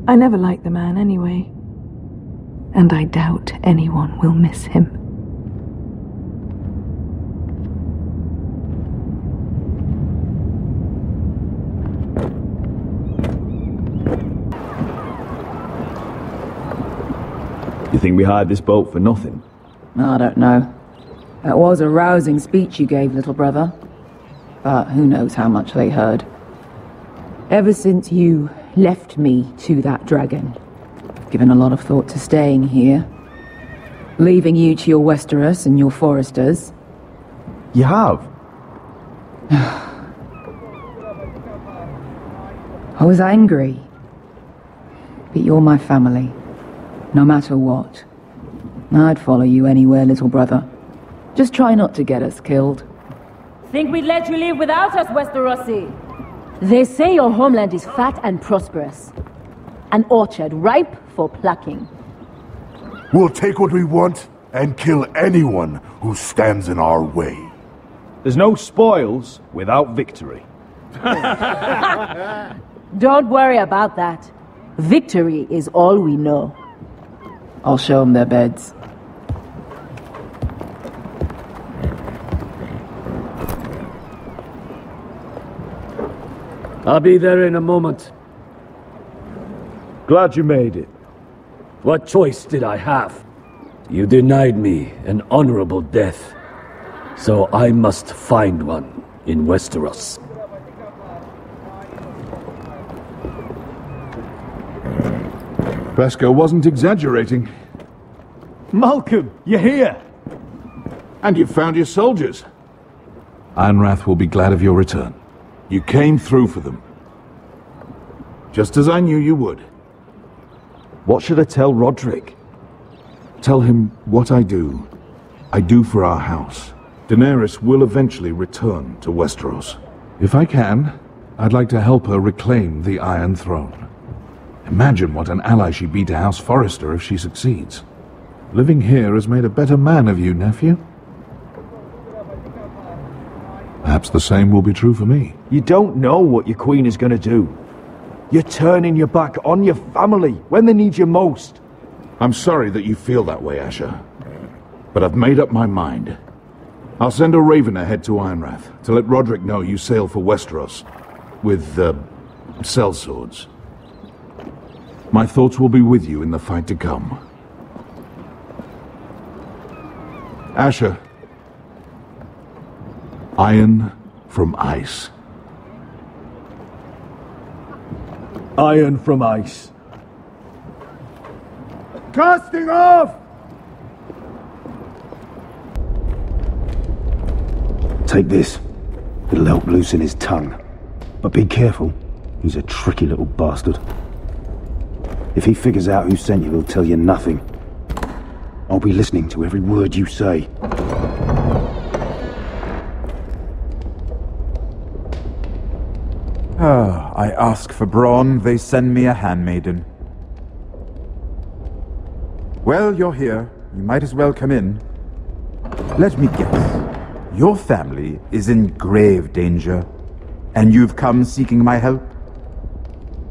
I never liked the man anyway, and I doubt anyone will miss him. You think we hired this boat for nothing? I don't know. That was a rousing speech you gave, little brother. But who knows how much they heard. Ever since you left me to that dragon, I've given a lot of thought to staying here. Leaving you to your Westeros and your Foresters. You have? I was angry. But you're my family. No matter what. I'd follow you anywhere, little brother. Just try not to get us killed. Think we'd let you live without us, Westerosi? They say your homeland is fat and prosperous. An orchard ripe for plucking. We'll take what we want and kill anyone who stands in our way. There's no spoils without victory. Don't worry about that. Victory is all we know. I'll show them their beds. I'll be there in a moment. Glad you made it. What choice did I have? You denied me an honorable death, so I must find one in Westeros. Beskar wasn't exaggerating. Malcolm, you're here! And you've found your soldiers. Ironrath will be glad of your return. You came through for them. Just as I knew you would. What should I tell Roderick? Tell him what I do for our house. Daenerys will eventually return to Westeros. If I can, I'd like to help her reclaim the Iron Throne. Imagine what an ally she'd be to House Forrester if she succeeds. Living here has made a better man of you, nephew. Perhaps the same will be true for me. You don't know what your queen is going to do. You're turning your back on your family when they need you most. I'm sorry that you feel that way, Asher. But I've made up my mind. I'll send a raven ahead to Ironrath to let Roderick know you sail for Westeros with, sellswords. My thoughts will be with you in the fight to come. Asher. Iron from ice. Iron from ice. Casting off! Take this. It'll help loosen his tongue. But be careful. He's a tricky little bastard. If he figures out who sent you, he'll tell you nothing. I'll be listening to every word you say. I ask for brawn, they send me a handmaiden. Well, you're here. You might as well come in. Let me guess. Your family is in grave danger, and you've come seeking my help?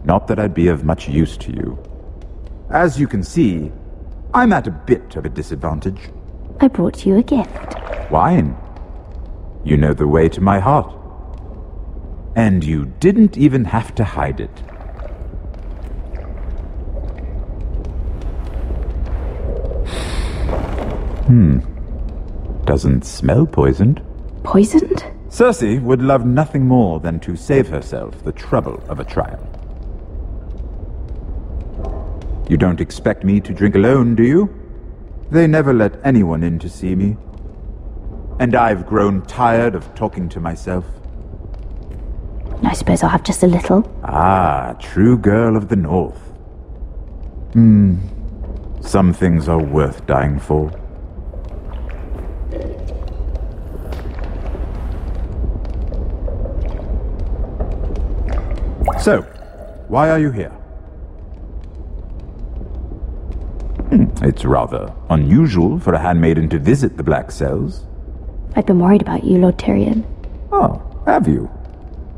Not that I'd be of much use to you. As you can see, I'm at a bit of a disadvantage. I brought you a gift. Wine. You know the way to my heart. And you didn't even have to hide it. Doesn't smell poisoned. Poisoned? Cersei would love nothing more than to save herself the trouble of a trial. You don't expect me to drink alone, do you? They never let anyone in to see me. And I've grown tired of talking to myself. I suppose I'll have just a little. Ah, true girl of the North. Some things are worth dying for. So, why are you here? It's rather unusual for a handmaiden to visit the Black Cells. I've been worried about you, Lord Tyrion. Oh, have you?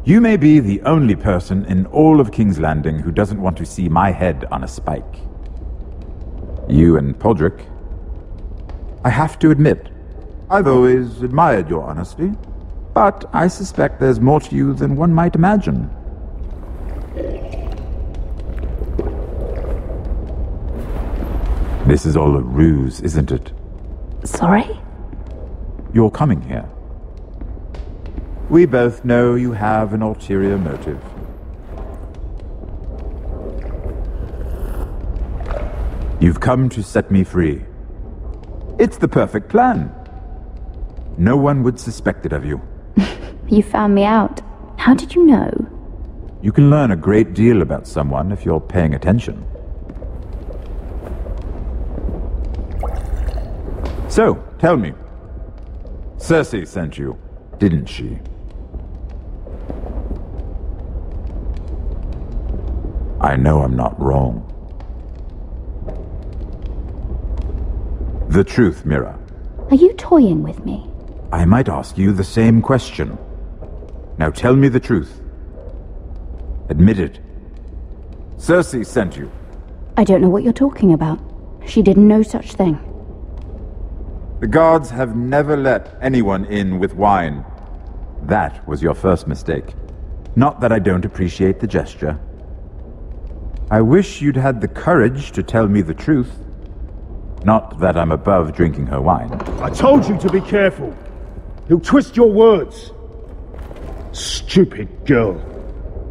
You may be the only person in all of King's Landing who doesn't want to see my head on a spike. You and Podrick. I have to admit, I've always admired your honesty, but I suspect there's more to you than one might imagine. This is all a ruse, isn't it? Sorry? You're coming here. We both know you have an ulterior motive. You've come to set me free. It's the perfect plan. No one would suspect it of you. You found me out. How did you know? You can learn a great deal about someone if you're paying attention. So, tell me. Cersei sent you, didn't she? I know I'm not wrong. The truth, Mira. Are you toying with me? I might ask you the same question. Now tell me the truth. Admit it. Cersei sent you. I don't know what you're talking about. She did no such thing. The guards have never let anyone in with wine. That was your first mistake. Not that I don't appreciate the gesture. I wish you'd had the courage to tell me the truth. Not that I'm above drinking her wine. I told you to be careful. He'll twist your words. Stupid girl.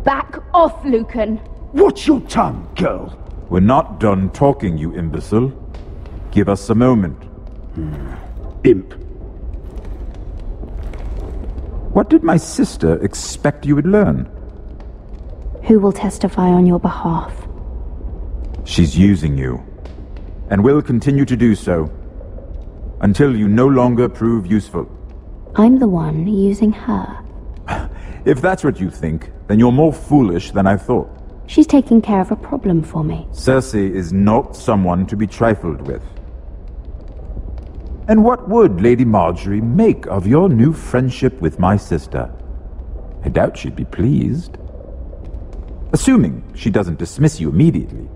Back off, Lucan. Watch your tongue, girl. We're not done talking, you imbecile. Give us a moment. Imp. What did my sister expect you would learn? Who will testify on your behalf? She's using you, and will continue to do so, until you no longer prove useful. I'm the one using her. If that's what you think, then you're more foolish than I thought. She's taking care of a problem for me. Cersei is not someone to be trifled with. And what would Lady Marjorie make of your new friendship with my sister? I doubt she'd be pleased. Assuming she doesn't dismiss you immediately.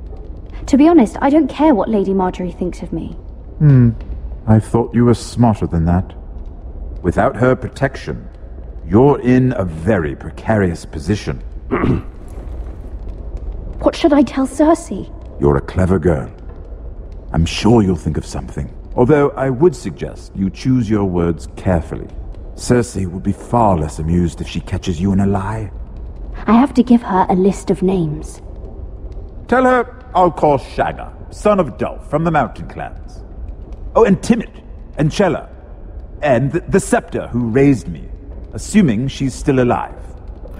To be honest, I don't care what Lady Marjorie thinks of me. I thought you were smarter than that. Without her protection, you're in a very precarious position. What should I tell Cersei? You're a clever girl. I'm sure you'll think of something. Although I would suggest you choose your words carefully. Cersei will be far less amused if she catches you in a lie. I have to give her a list of names. Tell her I'll call Shagga, son of Dulf, from the mountain clans. Oh, and Timid, and Chella, and the Scepter who raised me, assuming she's still alive.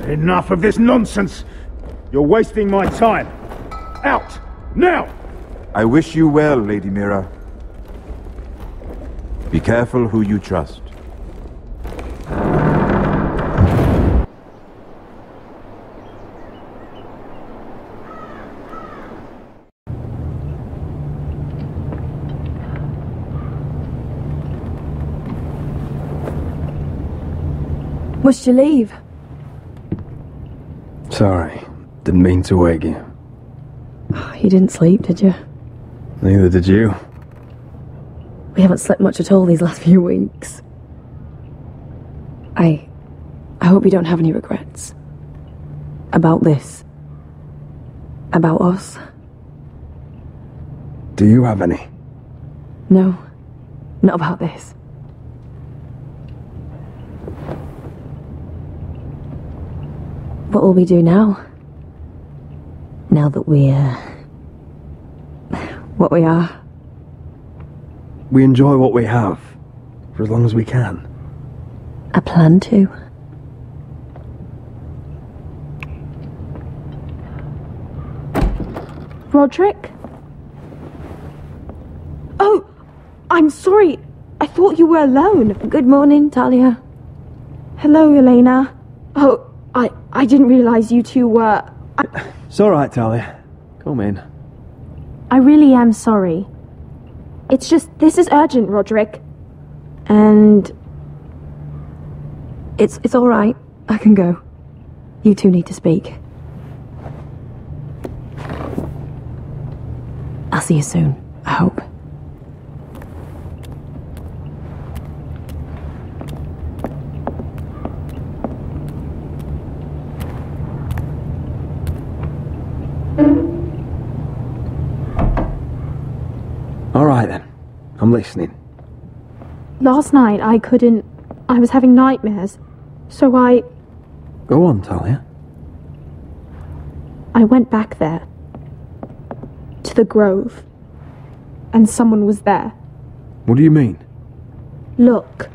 Enough of this nonsense! You're wasting my time. Out! Now! I wish you well, Lady Mira. Be careful who you trust. Must you leave? Sorry, didn't mean to wake you. You didn't sleep, did you? Neither did you. We haven't slept much at all these last few weeks. I hope you don't have any regrets. About this. About us. Do you have any? No, not about this. What will we do now? Now that we're what we are? We enjoy what we have, for as long as we can. I plan to. Roderick? Oh, I'm sorry. I thought you were alone. Good morning, Talia. Hello, Elena. Oh, I didn't realize you two were... It's alright, Talia. Come in. I really am sorry. It's just, this is urgent, Roderick. And... It's alright. I can go. You two need to speak. I'll see you soon, I hope. Alright then. I'm listening. Last night I was having nightmares. So Go on, Talia. I went back there. To the grove. And someone was there. What do you mean? Look.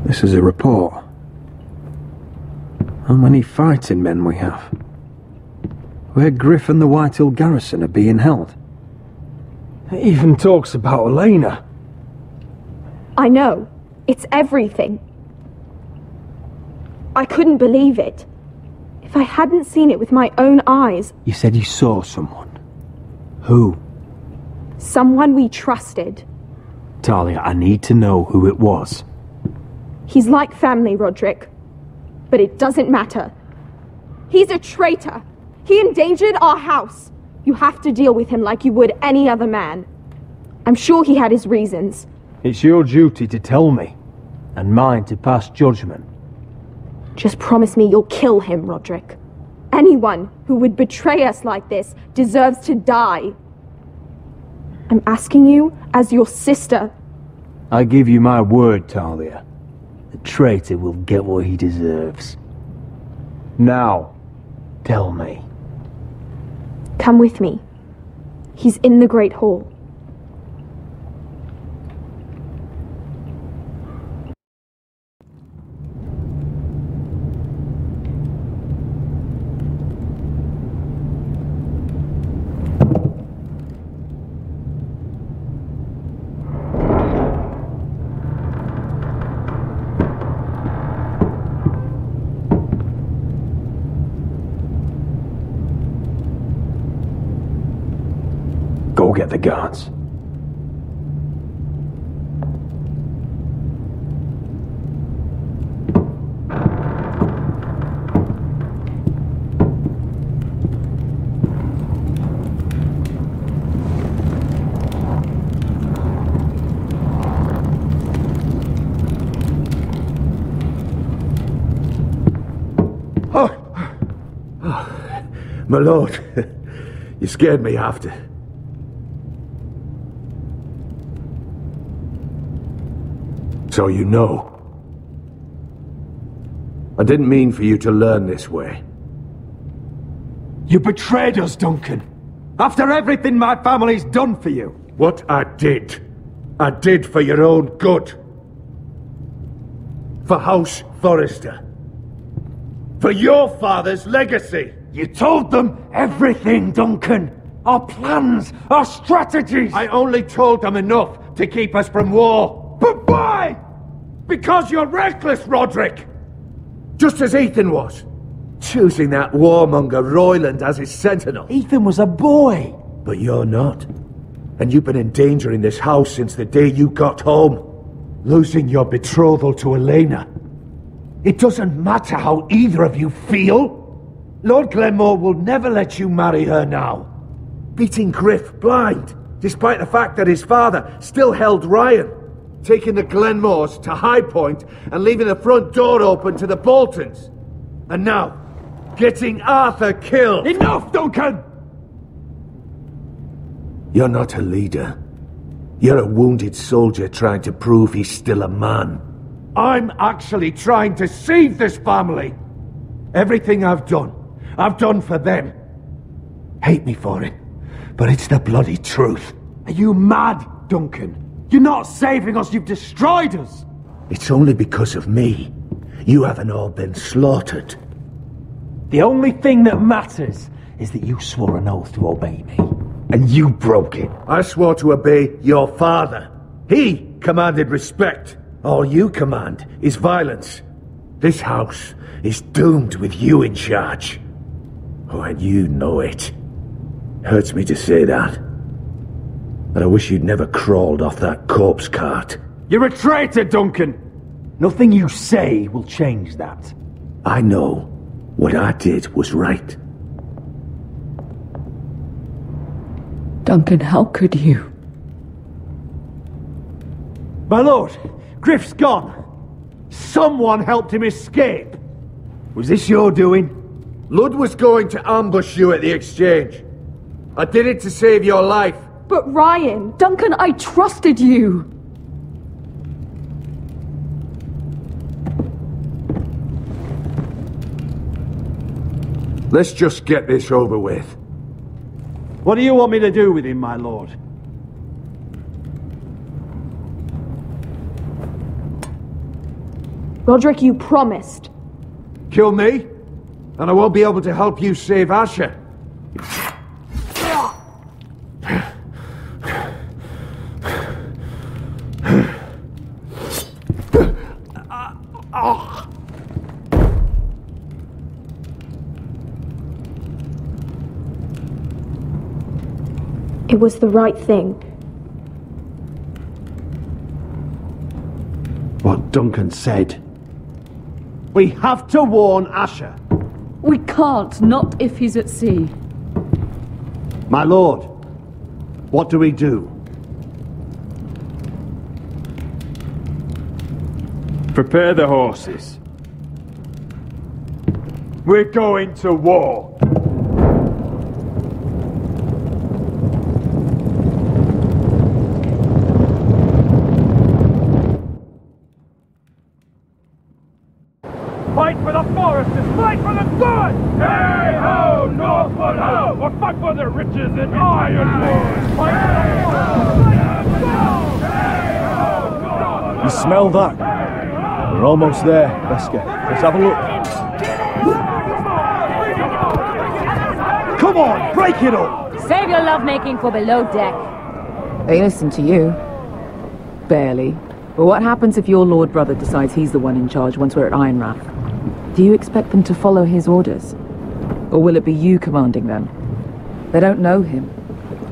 This is a report. How many fighting men we have? Where Griff and the Whitehill garrison are being held. It even talks about Elena. I know. It's everything. I couldn't believe it. If I hadn't seen it with my own eyes... You said you saw someone. Who? Someone we trusted. Talia, I need to know who it was. He's like family, Roderick. But it doesn't matter. He's a traitor. He endangered our house. You have to deal with him like you would any other man. I'm sure he had his reasons. It's your duty to tell me, and mine to pass judgment. Just promise me you'll kill him, Roderick. Anyone who would betray us like this deserves to die. I'm asking you as your sister. I give you my word, Talia. The traitor will get what he deserves. Now, tell me. Come with me. He's in the Great Hall. Go get the guards. My lord, you scared me after. So you know. I didn't mean for you to learn this way. You betrayed us, Duncan. After everything my family's done for you. What I did for your own good. For House Forrester. For your father's legacy. You told them everything, Duncan. Our plans, our strategies. I only told them enough to keep us from war. But why? Because you're reckless, Roderick! Just as Ethan was. Choosing that warmonger Royland as his sentinel. Ethan was a boy. But you're not. And you've been endangering this house since the day you got home. Losing your betrothal to Elena. It doesn't matter how either of you feel. Lord Glenmore will never let you marry her now. Beating Griff blind, despite the fact that his father still held Ryan. Taking the Glenmores to High Point and leaving the front door open to the Boltons. And now, getting Arthur killed. Enough, Duncan! You're not a leader. You're a wounded soldier trying to prove he's still a man. I'm actually trying to save this family. Everything I've done for them. Hate me for it, but it's the bloody truth. Are you mad, Duncan? You're not saving us, you've destroyed us! It's only because of me. You haven't all been slaughtered. The only thing that matters is that you swore an oath to obey me. And you broke it. I swore to obey your father. He commanded respect. All you command is violence. This house is doomed with you in charge. Oh, and you know it. Hurts me to say that. But I wish you'd never crawled off that corpse cart. You're a traitor, Duncan! Nothing you say will change that. I know what I did was right. Duncan, how could you? My lord, Griff's gone. Someone helped him escape. Was this your doing? Ludd was going to ambush you at the exchange. I did it to save your life. But Ryan... Duncan, I trusted you! Let's just get this over with. What do you want me to do with him, my lord? Roderick, you promised. Kill me, and I won't be able to help you save Asher. It was the right thing. What Duncan said. We have to warn Asher. We can't, not if he's at sea. My lord, what do we do? Prepare the horses. We're going to war. Fight for the foresters! Fight for the sword! Hey ho, Northwood ho! Or fight for the riches and ironwood! Fight for the You smell that? We're almost there, Wesker. Let's have a look. Come on, break it up! Save your lovemaking for below deck. They listen to you. Barely. But what happens if your lord brother decides he's the one in charge once we're at Ironrath? Do you expect them to follow his orders? Or will it be you commanding them? They don't know him.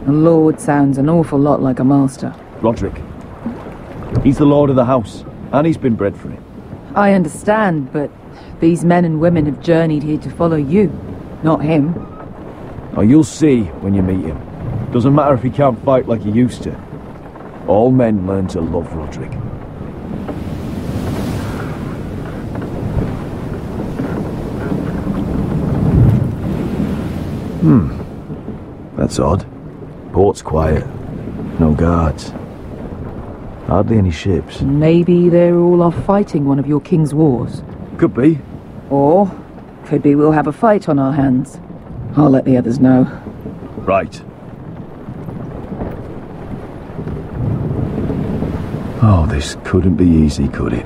A lord sounds an awful lot like a master. Roderick. He's the lord of the house, and he's been bred for it. I understand, but these men and women have journeyed here to follow you, not him. Oh, you'll see when you meet him. Doesn't matter if he can't fight like he used to. All men learn to love Roderick. That's odd. Port's quiet. No guards. Hardly any ships. Maybe they're all off fighting one of your king's wars. Could be. Or could be we'll have a fight on our hands. I'll let the others know. Right. Oh, this couldn't be easy, could it?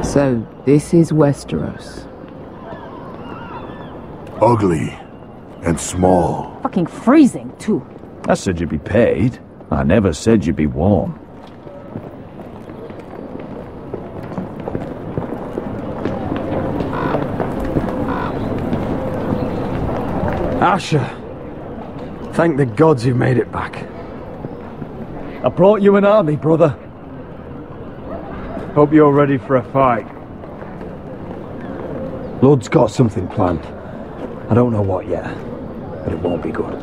So, this is Westeros. Ugly and small. Fucking freezing, too. I said you'd be paid. I never said you'd be warm. Asher, thank the gods you've made it back. I brought you an army, brother. Hope you're ready for a fight. Lord's got something planned. I don't know what yet, but it won't be good.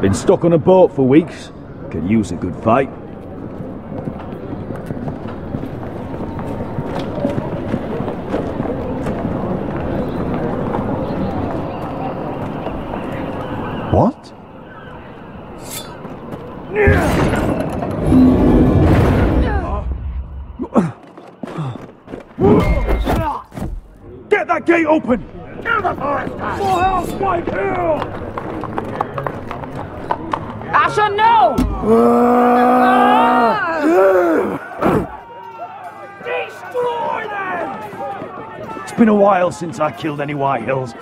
Been stuck on a boat for weeks. Could use a good fight. What? Get that gate open! More house fight here! Asher, no! Destroy them! It's been a while since I killed any White Hills.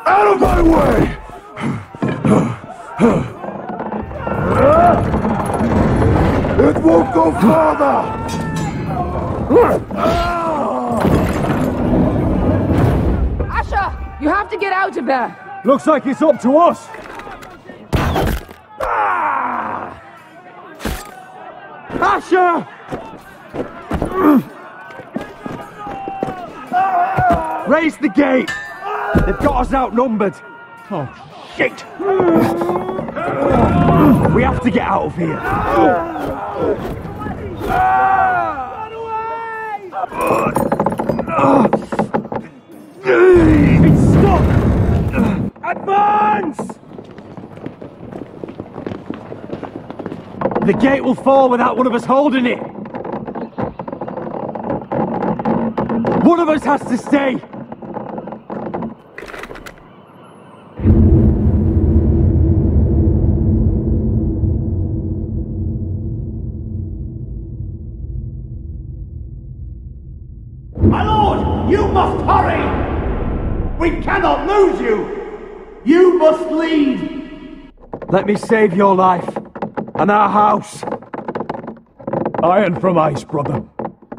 Out of my way! It won't go farther! Asher! You have to get out of there! Looks like it's up to us! Asher! Raise the gate! They've got us outnumbered! Oh, shit! We have to get out of here! It's stuck! Advance! The gate will fall without one of us holding it! One of us has to stay! My lord! We cannot lose you! You must lead! Let me save your life and our house. Iron from ice, brother.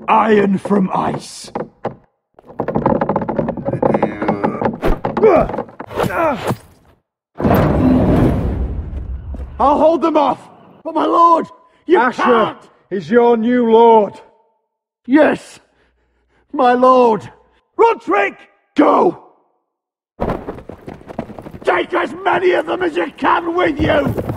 Iron from ice. I'll hold them off! But my lord, you Asher can't! is your new lord. Yes, my lord. Roderick, go! Take as many of them as you can with you!